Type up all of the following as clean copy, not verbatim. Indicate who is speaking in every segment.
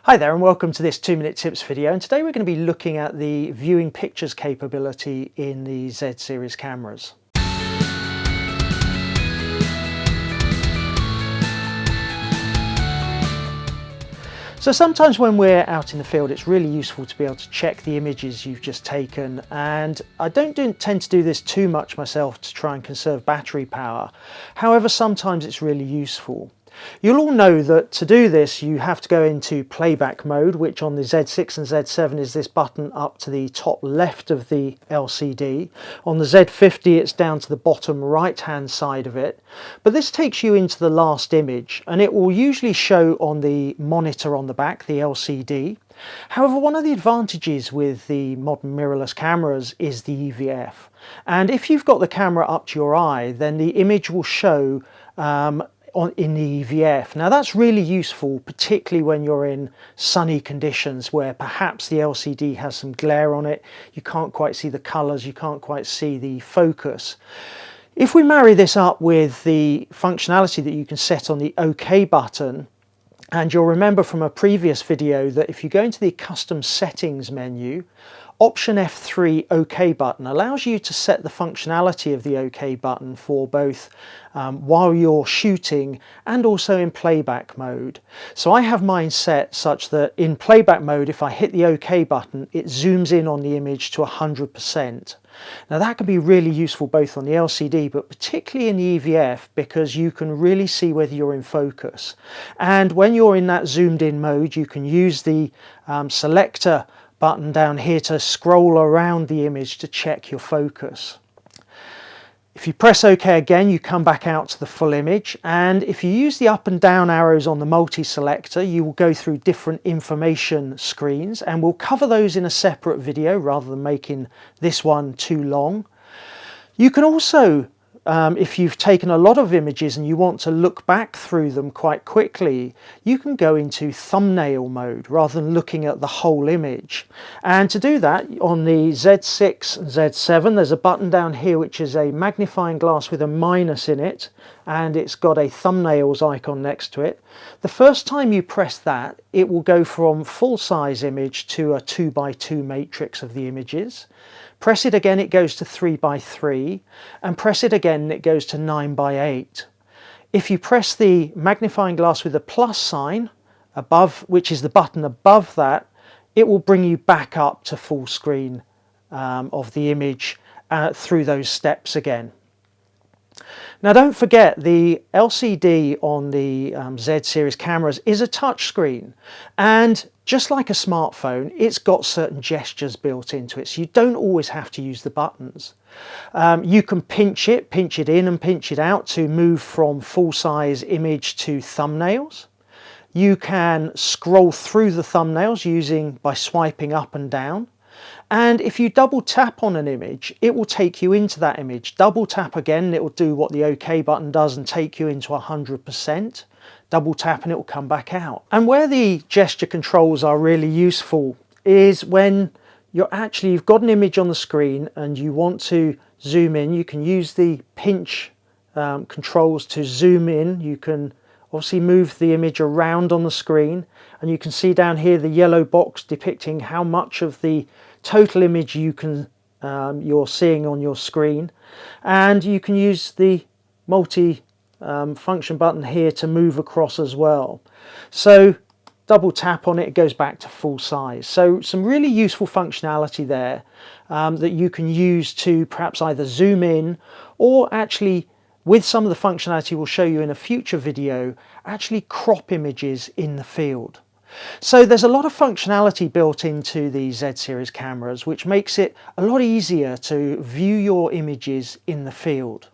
Speaker 1: Hi there and welcome to this 2-minute tips video, and today we're going to be looking at the viewing pictures capability in the Z series cameras. So sometimes when we're out in the field it's really useful to be able to check the images you've just taken, and I don't tend to do this too much myself to try and conserve battery power. However, sometimes it's really useful. You'll all know that to do this you have to go into playback mode, which on the Z6 and Z7 is this button up to the top left of the LCD. On the Z50 it's down to the bottom right hand side of it, but this takes you into the last image and it will usually show on the monitor on the back, the LCD. However, one of the advantages with the modern mirrorless cameras is the EVF, and if you've got the camera up to your eye then the image will show in the EVF. Now that's really useful, particularly when you're in sunny conditions where perhaps the LCD has some glare on it, you can't quite see the colours, you can't quite see the focus. If we marry this up with the functionality that you can set on the OK button, and you'll remember from a previous video that if you go into the custom settings menu, Option F3 OK button allows you to set the functionality of the OK button for both while you're shooting and also in playback mode. So I have mine set such that in playback mode, if I hit the OK button, it zooms in on the image to 100%. Now that can be really useful both on the LCD but particularly in the EVF, because you can really see whether you're in focus. And when you're in that zoomed in mode, you can use the selector button down here to scroll around the image to check your focus. If you press OK again, you come back out to the full image, and if you use the up and down arrows on the multi-selector, you will go through different information screens, and we'll cover those in a separate video rather than making this one too long. You can also, if you've taken a lot of images and you want to look back through them quite quickly, you can go into thumbnail mode rather than looking at the whole image. And to do that, on the Z6 and Z7 there's a button down here which is a magnifying glass with a minus in it, and it's got a thumbnails icon next to it. The first time you press that, it will go from full size image to a 2x2 matrix of the images. Press it again, it goes to 3x3, and press it again, it goes to 9x8. If you press the magnifying glass with the plus sign above, which is the button above that, it will bring you back up to full screen of the image through those steps again. Now don't forget, the LCD on the Z series cameras is a touch screen, and just like a smartphone, it's got certain gestures built into it, so you don't always have to use the buttons. You can pinch it in and pinch it out to move from full-size image to thumbnails. You can scroll through the thumbnails by swiping up and down. And if you double tap on an image, it will take you into that image. Double tap again, it will do what the OK button does and take you into 100%. Double tap and it will come back out. And where the gesture controls are really useful is when you've got an image on the screen and you want to zoom in. You can use the pinch controls to zoom in. You can obviously move the image around on the screen, and you can see down here the yellow box depicting how much of the total image you're seeing on your screen. And you can use the multi-function button here to move across as well. So double tap on it, it goes back to full size. So some really useful functionality there that you can use to perhaps either zoom in, or actually, with some of the functionality we'll show you in a future video, actually crop images in the field. So there's a lot of functionality built into the Z series cameras, which makes it a lot easier to view your images in the field.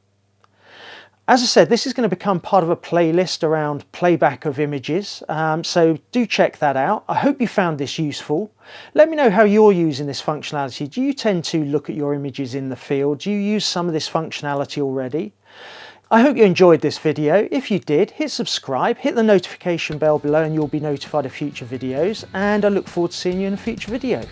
Speaker 1: As I said, this is going to become part of a playlist around playback of images, so do check that out. I hope you found this useful. Let me know how you're using this functionality. Do you tend to look at your images in the field? Do you use some of this functionality already? I hope you enjoyed this video. If you did, hit subscribe, hit the notification bell below and you'll be notified of future videos, and I look forward to seeing you in a future video.